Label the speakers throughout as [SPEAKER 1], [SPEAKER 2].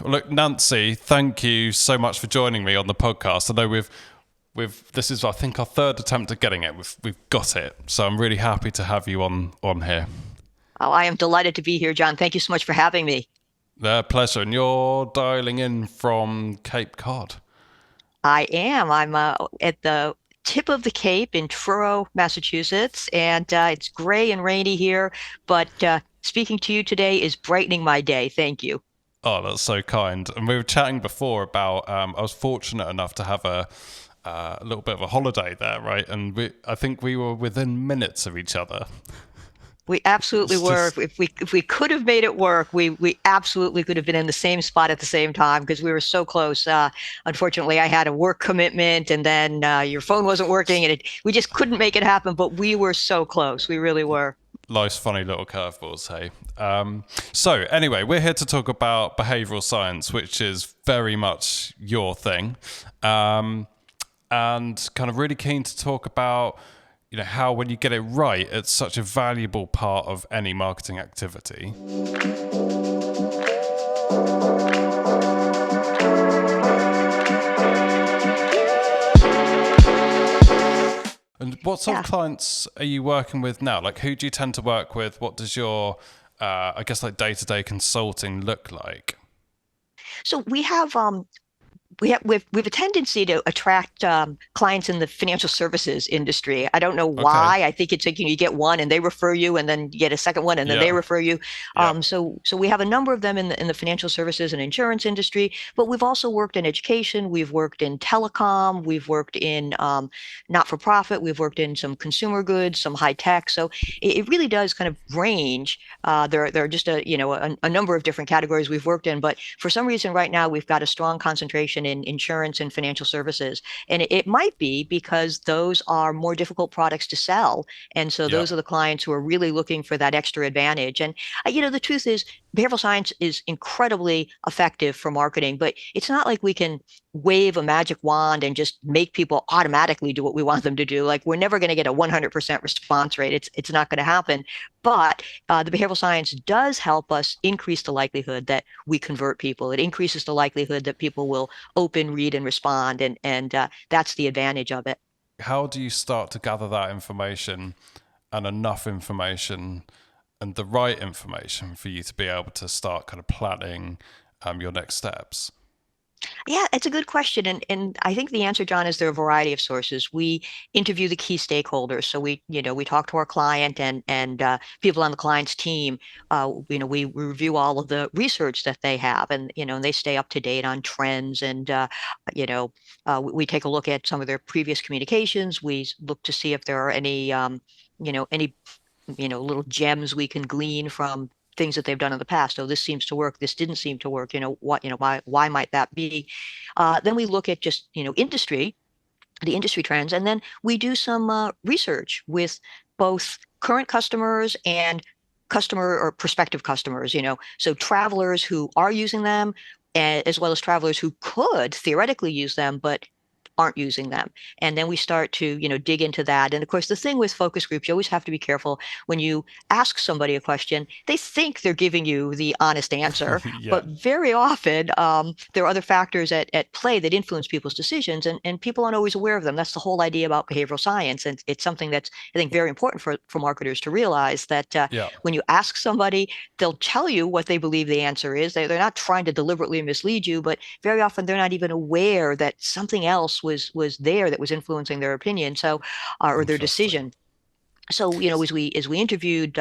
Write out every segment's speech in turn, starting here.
[SPEAKER 1] Well, look, Nancy, thank you so much for joining me on the podcast. I know we've this is I think our third attempt at getting it. We've got it. So I'm really happy to have you on here.
[SPEAKER 2] Oh, I am delighted to be here, John. Thank you so much for having me.
[SPEAKER 1] Pleasure. And you're dialing in from Cape Cod.
[SPEAKER 2] I am. I'm at the tip of the Cape in Truro, Massachusetts, and it's gray and rainy here, but speaking to you today is brightening my day. Thank you.
[SPEAKER 1] Oh, that's so kind. And we were chatting before about I was fortunate enough to have a little bit of a holiday there, right? And I think we were within minutes of each other.
[SPEAKER 2] We absolutely
[SPEAKER 1] It's
[SPEAKER 2] were.
[SPEAKER 1] just
[SPEAKER 2] If we could have made it work, we absolutely could have been in the same spot at the same time because we were so close. Unfortunately, I had a work commitment, and then your phone wasn't working, and we just couldn't make it happen. But we were so close. We really were.
[SPEAKER 1] life's funny little curveballs, hey. So anyway, we're here to talk about behavioural science, which is very much your thing, and kind of really keen to talk about how when you get it right, it's such a valuable part of any marketing activity. And what sort
[SPEAKER 2] Yeah.
[SPEAKER 1] of clients are you working with now? Like, who do you tend to work with? What does your, I guess, like day-to-day consulting look like?
[SPEAKER 2] So we've a tendency to attract clients in the financial services industry. I don't know
[SPEAKER 1] Okay.
[SPEAKER 2] why. I think it's like you get one and they refer you, and then you get a second one and then they
[SPEAKER 1] Yeah.
[SPEAKER 2] refer you.
[SPEAKER 1] Yeah.
[SPEAKER 2] So we have a number of them in the financial services and insurance industry. But we've also worked in education. We've worked in telecom. We've worked in not for profit. We've worked in some consumer goods, some high tech. So it really does kind of range. There are just a number of different categories we've worked in, but for some reason right now we've got a strong concentration in insurance and financial services. And it might be because those are more difficult products to sell. And so
[SPEAKER 1] Yeah.
[SPEAKER 2] those are the clients who are really looking for that extra advantage. And the truth is behavioral science is incredibly effective for marketing, but it's not like we can wave a magic wand and just make people automatically do what we want them to do. Like we're never going to get a 100% response rate. It's not going to happen. But the behavioral science does help us increase the likelihood that we convert people. It increases the likelihood that people will open, read, and respond, and that's the advantage of it.
[SPEAKER 1] How do you start to gather that information and enough information and the right information for you to be able to start kind of planning your next steps?
[SPEAKER 2] Yeah, it's a good question. And I think the answer, John, is there are a variety of sources. We interview the key stakeholders. So we talk to our client and people on the client's team. We review all of the research that they have, and they stay up to date on trends. And we take a look at some of their previous communications. We look to see if there are any little gems we can glean from things that they've done in the past. Oh, this seems to work. This didn't seem to work. Why might that be? Then we look at just, the industry trends, and then we do some research with both current customers and customer or prospective customers, so travelers who are using them, as well as travelers who could theoretically use them, but aren't using them. And then we start to, dig into that. And of course, the thing with focus groups, you always have to be careful when you ask somebody a question, they think they're giving you the honest answer,
[SPEAKER 1] Yeah.
[SPEAKER 2] but very often there are other factors at play that influence people's decisions, and people aren't always aware of them. That's the whole idea about behavioral science. And it's something that's, I think, very important for marketers to realize that
[SPEAKER 1] Yeah.
[SPEAKER 2] when you ask somebody, they'll tell you what they believe the answer is. They're not trying to deliberately mislead you, but very often they're not even aware that something else was there that was influencing their opinion, or their
[SPEAKER 1] Interesting.
[SPEAKER 2] decision. So, as we interviewed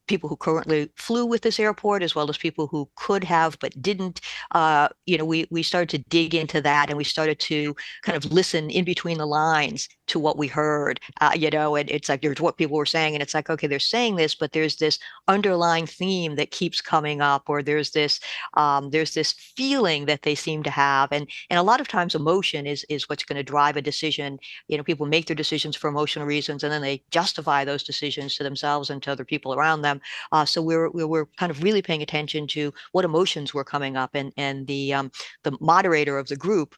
[SPEAKER 2] people who currently flew with this airport, as well as people who could have but didn't, we started to dig into that, and we started to kind of listen in between the lines to what we heard. And it's like there's what people were saying, and it's like, okay, they're saying this, but there's this underlying theme that keeps coming up, or there's this feeling that they seem to have, and a lot of times emotion is what's going to drive a decision. People make their decisions for emotional reasons, and then they justify those decisions to themselves and to other people around them. So we're kind of really paying attention to what emotions were coming up, and the moderator of the group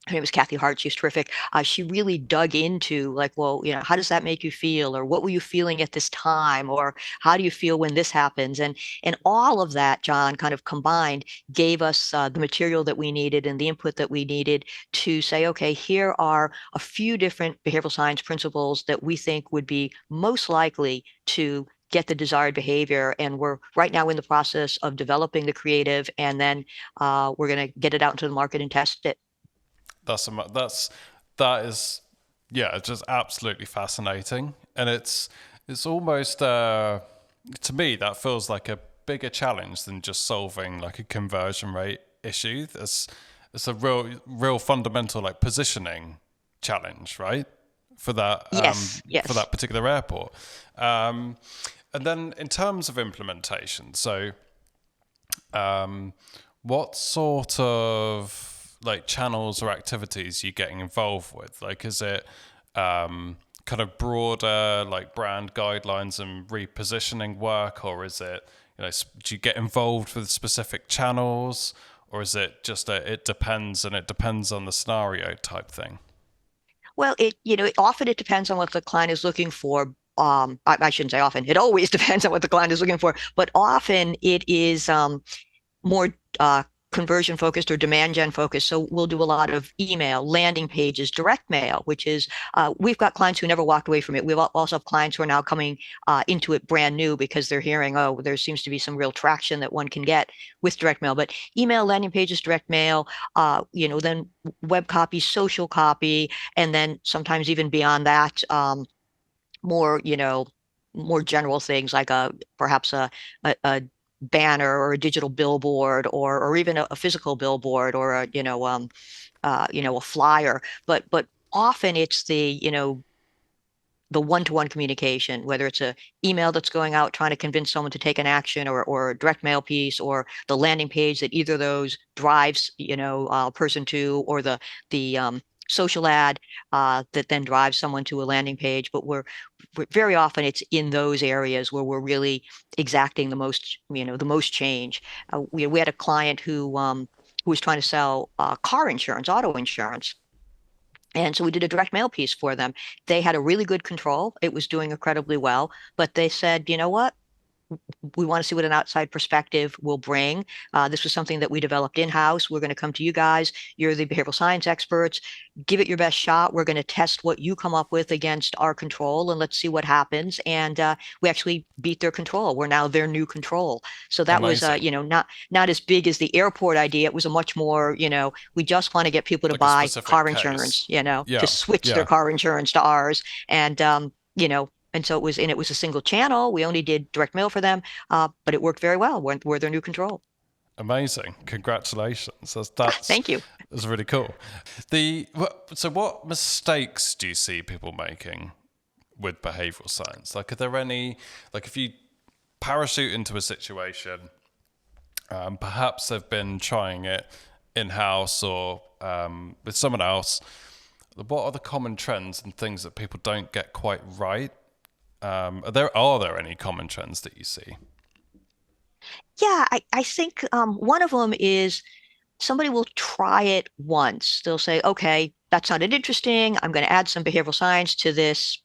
[SPEAKER 2] her name was Kathy Hart. She's terrific. She really dug into like, well, how does that make you feel? Or what were you feeling at this time? Or how do you feel when this happens? And all of that, John, kind of combined gave us the material that we needed and the input that we needed to say, okay, here are a few different behavioral science principles that we think would be most likely to get the desired behavior. And we're right now in the process of developing the creative, and then we're going to get it out into the market and test it.
[SPEAKER 1] That is, yeah, it's just absolutely fascinating, and it's almost to me that feels like a bigger challenge than just solving like a conversion rate issue. It's a real fundamental like positioning challenge, right?
[SPEAKER 2] Yes,
[SPEAKER 1] For
[SPEAKER 2] yes.
[SPEAKER 1] that particular airport. And then in terms of implementation, so what sort of like channels or activities are you getting involved with? Like, is it kind of broader like brand guidelines and repositioning work, or is it, do you get involved with specific channels, or is it just it depends and it depends on the scenario type thing?
[SPEAKER 2] Well, often it depends on what the client is looking for. I shouldn't say often. It always depends on what the client is looking for, but often it is more conversion focused or demand gen focused. So we'll do a lot of email, landing pages, direct mail, which is we've got clients who never walked away from it. We've also have clients who are now coming into it brand new because they're hearing, oh, there seems to be some real traction that one can get with direct mail. But email, landing pages, direct mail, then web copy, social copy, and then sometimes even beyond that, more, more general things like perhaps a banner or a digital billboard or even a physical billboard or a flyer. But often it's the one-to-one communication, whether it's a email that's going out trying to convince someone to take an action, or a direct mail piece, or the landing page that either of those drives, a person to, or the social ad that then drives someone to a landing page. But we're very often it's in those areas where we're really exacting the most change. We had a client who was trying to sell car insurance, auto insurance. And so we did a direct mail piece for them. They had a really good control. It was doing incredibly well, but they said, you know what? We want to see what an outside perspective will bring. This was something that we developed in-house. We're going to come to you guys. You're the behavioral science experts. Give it your best shot. We're going to test what you come up with against our control, and let's see what happens. And we actually beat their control. We're now their new control. So that was,
[SPEAKER 1] Amazing.
[SPEAKER 2] not as big as the airport idea. It was a much more, we just want to get people to
[SPEAKER 1] Like a
[SPEAKER 2] buy
[SPEAKER 1] specific
[SPEAKER 2] car
[SPEAKER 1] case.
[SPEAKER 2] insurance, to
[SPEAKER 1] Yeah,
[SPEAKER 2] switch their
[SPEAKER 1] yeah.
[SPEAKER 2] car insurance to ours. And so it was a single channel. We only did direct mail for them, but it worked very well. We're their new control.
[SPEAKER 1] Amazing. Congratulations.
[SPEAKER 2] Thank you.
[SPEAKER 1] That's really cool. So what mistakes do you see people making with behavioral science? Like, are there any, like if you parachute into a situation, perhaps they've been trying it in-house or with someone else, what are the common trends and things that people don't get quite right? Are there any common trends that you see?
[SPEAKER 2] Yeah, I think one of them is somebody will try it once. They'll say, okay, that sounded interesting. I'm going to add some behavioral science to this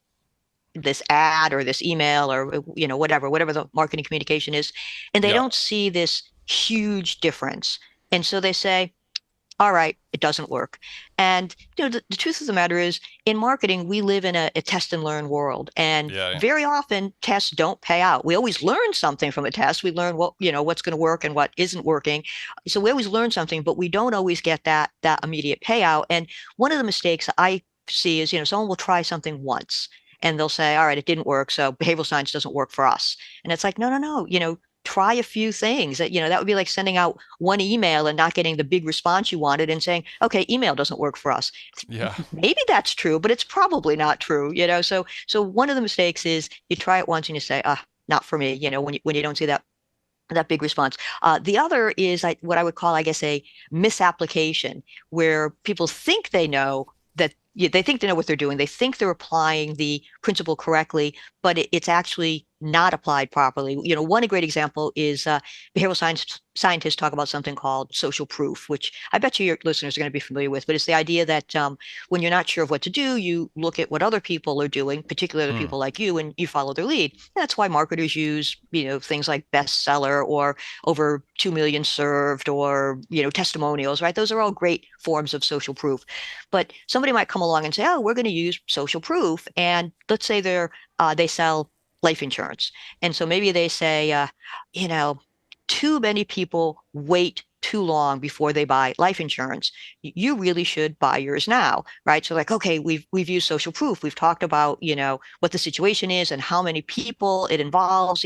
[SPEAKER 2] ad or this email or whatever the marketing communication is, and they
[SPEAKER 1] Yeah,
[SPEAKER 2] don't see this huge difference. And so they say, all right, it doesn't work. And the truth of the matter is, in marketing, we live in a test and learn world, and
[SPEAKER 1] yeah, yeah.
[SPEAKER 2] very often tests don't pay out. We always learn something from a test. We learn what's going to work and what isn't working. So we always learn something, but we don't always get that immediate payout. And one of the mistakes I see is, someone will try something once. And they'll say, all right, it didn't work, so behavioral science doesn't work for us. And it's like, no, no, no, try a few things. That would be like sending out one email and not getting the big response you wanted and saying, okay, email doesn't work for us.
[SPEAKER 1] Yeah.
[SPEAKER 2] Maybe that's true, but it's probably not true. So one of the mistakes is you try it once and you say, not for me, when you don't see that big response. The other is what I would call, I guess, a misapplication, where people think they know that they think they know what they're doing. They think they're applying the principle correctly, but it's actually not applied properly. One great example is behavioral science scientists talk about something called social proof, which I bet you your listeners are going to be familiar with. But it's the idea that when you're not sure of what to do, you look at what other people are doing, particularly other
[SPEAKER 1] Mm.
[SPEAKER 2] people like you, and you follow their lead. And that's why marketers use, things like bestseller or over 2 million served or, testimonials, right? Those are all great forms of social proof. But somebody might come along and say, oh, we're going to use social proof. And let's say they sell life insurance. And so maybe they say, you know, too many people wait too long before they buy life insurance. You really should buy yours now, right? So like, okay, we've used social proof. We've talked about, what the situation is and how many people it involves,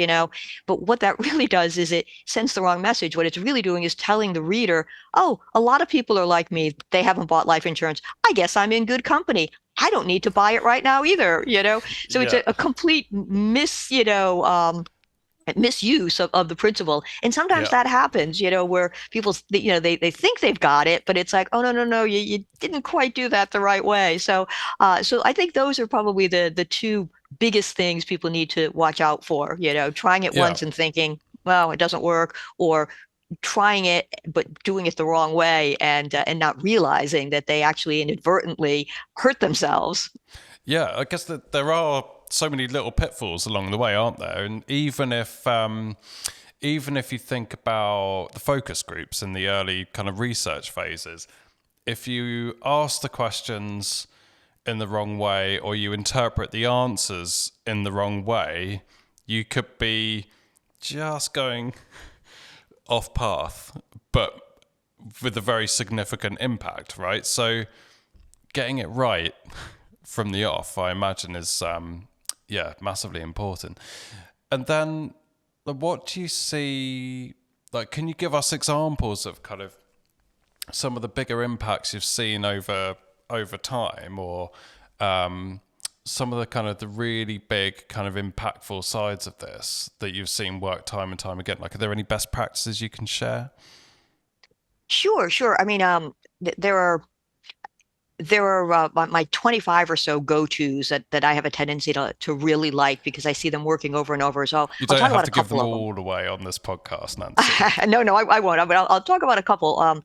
[SPEAKER 2] but what that really does is it sends the wrong message. What it's really doing is telling the reader, oh, a lot of people are like me. They haven't bought life insurance. I guess I'm in good company. I don't need to buy it right now either. So it's
[SPEAKER 1] Yeah.
[SPEAKER 2] a complete misuse of the principle. And sometimes
[SPEAKER 1] Yeah.
[SPEAKER 2] that happens, where people, they think they've got it, but it's like, oh, no, no, no, you didn't quite do that the right way. So I think those are probably the two biggest things people need to watch out for, trying it
[SPEAKER 1] Yeah.
[SPEAKER 2] once and thinking, well, it doesn't work, or trying it but doing it the wrong way and not realizing that they actually inadvertently hurt themselves.
[SPEAKER 1] Yeah, I guess that there are so many little pitfalls along the way, aren't there? And even if you think about the focus groups in the early kind of research phases, if you ask the questions in the wrong way or you interpret the answers in the wrong way, you could be just going off path, but with a very significant impact, right? So getting it right from the off, I imagine, is massively important. And then, what do you see? Like, can you give us examples of kind of some of the bigger impacts you've seen over time, or some of the kind of the really big kind of impactful sides of this that you've seen work time and time again? Like, are there any best practices you can share?
[SPEAKER 2] Sure, sure. I mean, there are my 25 or so go-tos that I have a tendency to really like because I see them working over and over. So
[SPEAKER 1] You
[SPEAKER 2] I'll
[SPEAKER 1] don't
[SPEAKER 2] talk
[SPEAKER 1] have
[SPEAKER 2] about a
[SPEAKER 1] to give
[SPEAKER 2] couple
[SPEAKER 1] them
[SPEAKER 2] of them.
[SPEAKER 1] all away on this podcast, Nancy.
[SPEAKER 2] No, no, I won't. But I'll talk about a couple.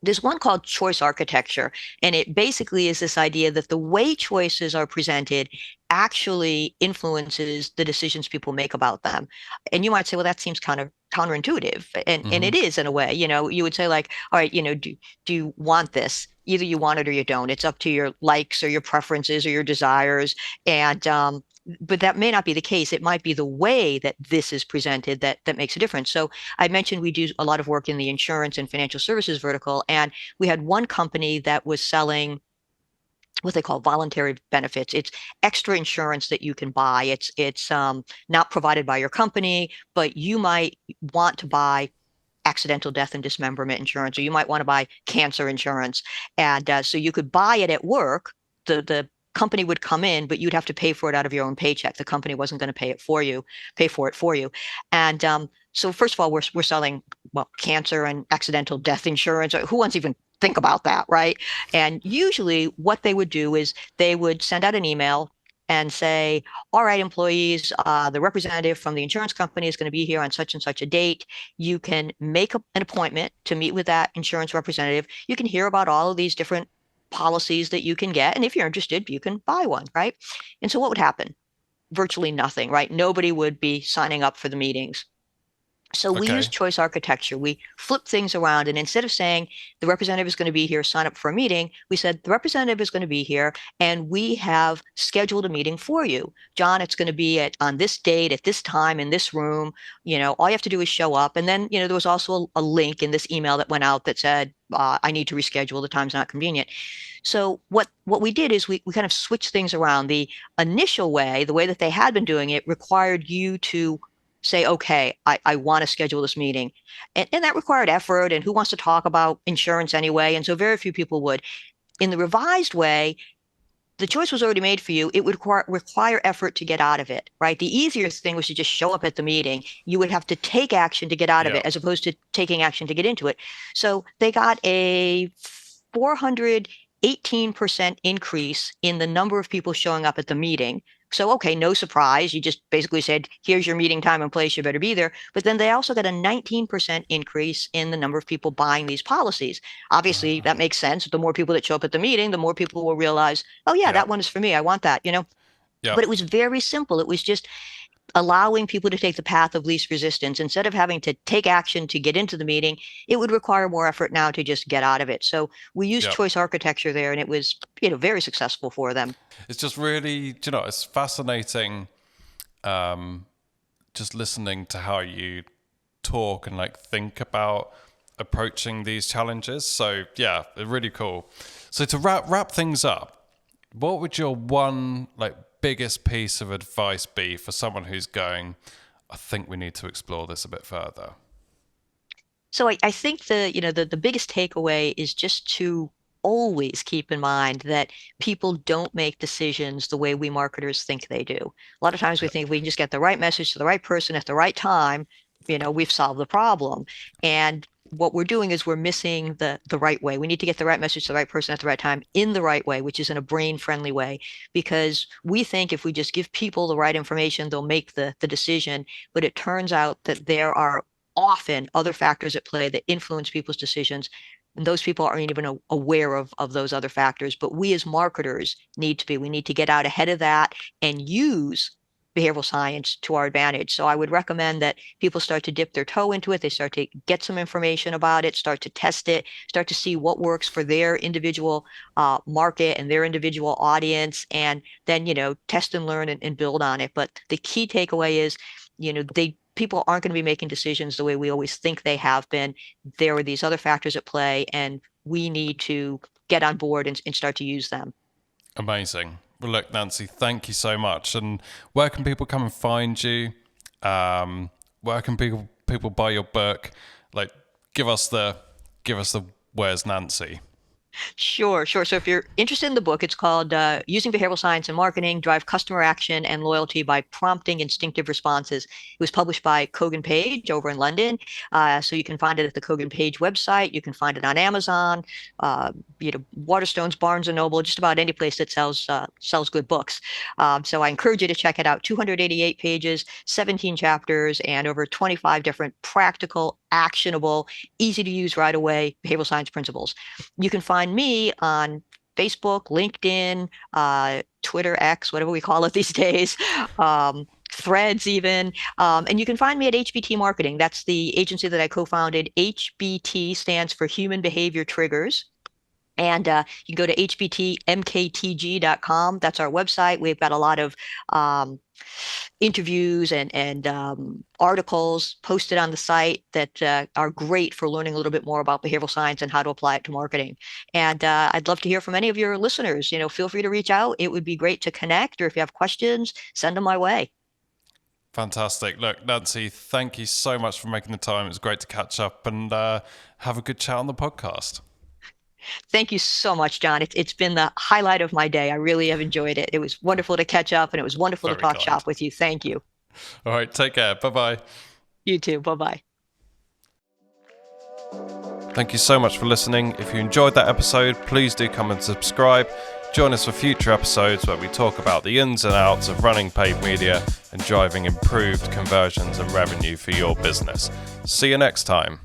[SPEAKER 2] There's one called choice architecture, and it basically is this idea that the way choices are presented actually influences the decisions people make about them. And you might say, well, that seems kind of counterintuitive. And
[SPEAKER 1] Hmm.
[SPEAKER 2] it is in a way. You would say like, all right, do you want this? Either you want it or you don't. It's up to your likes or your preferences or your desires. And but that may not be the case. It might be the way that this is presented that makes a difference. So I mentioned we do a lot of work in the insurance and financial services vertical, and we had one company that was selling what they call voluntary benefits. It's extra insurance that you can buy. It's not provided by your company, but you might want to buy accidental death and dismemberment insurance, or you might want to buy cancer insurance. And so you could buy it at work. The company would come in, but you'd have to pay for it out of your own paycheck. The company wasn't going to pay for it for you. And so first of all, we're selling well cancer and accidental death insurance. Who wants to even think about that, right? And usually, what they would do is they would send out an email and say, all right, employees, the representative from the insurance company is going to be here on such and such a date. You can make an appointment to meet with that insurance representative. You can hear about all of these different policies that you can get. And if you're interested, you can buy one, right? And so what would happen? Virtually nothing, right? Nobody would be signing up for the meetings. So we use
[SPEAKER 1] Okay.
[SPEAKER 2] choice architecture. We flip things around. And instead of saying the representative is going to be here, sign up for a meeting, we said the representative is going to be here and we have scheduled a meeting for you. John, it's going to be on this date, at this time, in this room. All you have to do is show up. And then, there was also a link in this email that went out that said, I need to reschedule. The time's not convenient. So what we did is we kind of switched things around. The initial way, the way that they had been doing it, required you to say, okay, I want to schedule this meeting. And that required effort. And who wants to talk about insurance anyway? And so very few people would. In the revised way, the choice was already made for you. It would require effort to get out of it, right? The easiest thing was to just show up at the meeting. You would have to take action to get out of
[SPEAKER 1] Yeah.
[SPEAKER 2] it as opposed to taking action to get into it. So they got a 418% increase in the number of people showing up at the meeting So, okay, no surprise. You just basically said, here's your meeting time and place, you better be there. But then they also got a 19% increase in the number of people buying these policies. Obviously, that makes sense. The more people that show up at the meeting, the more people will realize, oh, yeah,
[SPEAKER 1] Yeah.
[SPEAKER 2] that one is for me. I want that, you know?
[SPEAKER 1] Yeah.
[SPEAKER 2] But it was very simple. It was just allowing people to take the path of least resistance. Instead of having to take action to get into the meeting, it would require more effort now to just get out of it. So we used
[SPEAKER 1] Yeah.
[SPEAKER 2] choice architecture there, and it was, very successful for them.
[SPEAKER 1] It's just really, it's fascinating just listening to how you talk and like think about approaching these challenges. So yeah, they're really cool. So to wrap things up, what would your one like biggest piece of advice be for someone who's going, I think we need to explore this a bit further?
[SPEAKER 2] So I think the biggest takeaway is just to always keep in mind that people don't make decisions the way we marketers think they do. A lot of times we think if we can just get the right message to the right person at the right time, we've solved the problem. And what we're doing is we're missing the right way. We need to get the right message to the right person at the right time in the right way, which is in a brain-friendly way, because we think if we just give people the right information, they'll make the decision. But it turns out that there are often other factors at play that influence people's decisions. And those people aren't even aware of those other factors. But we as marketers need to be. We need to get out ahead of that and use behavioral science to our advantage. So I would recommend that people start to dip their toe into it. They start to get some information about it, start to test it, start to see what works for their individual market and their individual audience, and then, test and learn and build on it. But the key takeaway is, people aren't going to be making decisions the way we always think they have been. There are these other factors at play, and we need to get on board and start to use them.
[SPEAKER 1] Amazing. Well, look, Nancy, thank you so much. And where can people come and find you? Where can people buy your book? Like, give us the where's Nancy?
[SPEAKER 2] Sure, sure. So if you're interested in the book, it's called Using Behavioral Science in Marketing, Drive Customer Action and Loyalty by Prompting Instinctive Responses. It was published by Kogan Page over in London. So you can find it at the Kogan Page website. You can find it on Amazon, Waterstones, Barnes& and Noble, just about any place that sells good books. So I encourage you to check it out. 288 pages, 17 chapters, and over 25 different practical, actionable, easy to use right away behavioral science principles. You can find me on Facebook, LinkedIn, Twitter, X, whatever we call it these days, Threads even. And you can find me at HBT Marketing. That's the agency that I co-founded. HBT stands for Human Behavior Triggers. And you can go to hbtmktg.com. That's our website. We've got a lot of interviews and articles posted on the site that are great for learning a little bit more about behavioral science and how to apply it to marketing. And I'd love to hear from any of your listeners. Feel free to reach out. It would be great to connect, or if you have questions, send them my way.
[SPEAKER 1] Fantastic. Look, Nancy, thank you so much for making the time. It was great to catch up and have a good chat on the podcast.
[SPEAKER 2] Thank you so much, John. It's been the highlight of my day. I really have enjoyed it. It was wonderful to catch up, and it was wonderful to
[SPEAKER 1] Very
[SPEAKER 2] talk
[SPEAKER 1] kind.
[SPEAKER 2] shop with you. Thank you.
[SPEAKER 1] All right, take care. Bye-bye.
[SPEAKER 2] You too. Bye-bye.
[SPEAKER 1] Thank you so much for listening. If you enjoyed that episode, please do come and subscribe. Join us for future episodes where we talk about the ins and outs of running paid media and driving improved conversions and revenue for your business. See you next time.